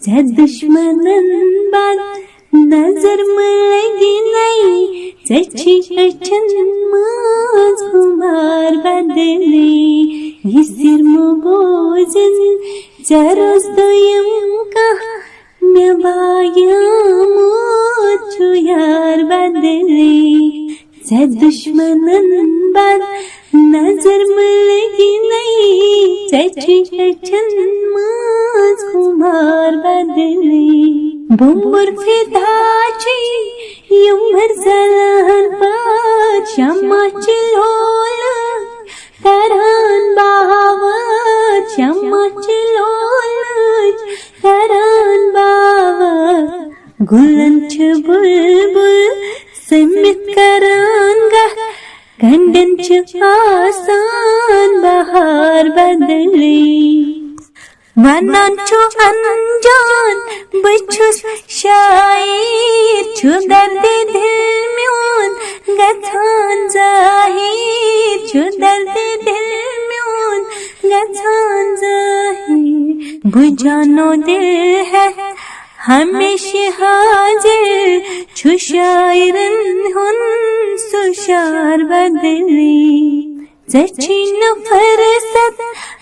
ज दुश्मनन बाद नजर लगी नहीं ची अचन माज खुमार बदले यिसिर मोबोजन जरोज दोयम का मेबायामो छु यार बदले ज दुश्मनन बाद नजर लगी नहीं ची अचन माज खुमार बदले बुम्बर फिदाची युमर जलान पाच शम्मा चिलोल तरहान बावत शम्मा चिलोल तरहान बावत गुलन छ बुलबुल समित करान गा गंडन छ आसान बहार बदले वनन छु अनजान बछुस शायर छु दर्द दिल म्योन गथान जाहिर छु दर्द दिल म्योन गथान जाहिर बुझानो दिल है हमेशा हाजिर छु शायरन हुन सुशार बदले जचिन फरसत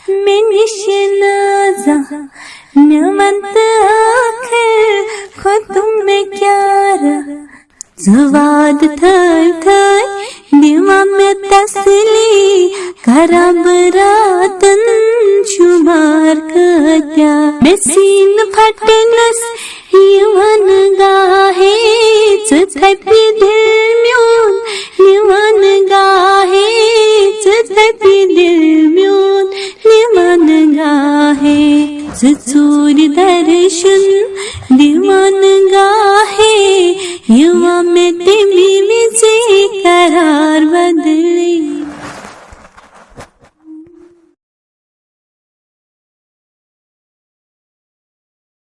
में निशनाजा नमंत आखिर खुद में क्या रहा जवाद थाय थाय दिवा में तसली खराब रातन शुमार कत्या बेसीन फटनस यवन गाहे चथपी दिल म्योन यवन गाहे चथपी दिल म्योन यवन गाहे चूर दर्शन दीवान गाहे युवा में तिमी विजय करार बद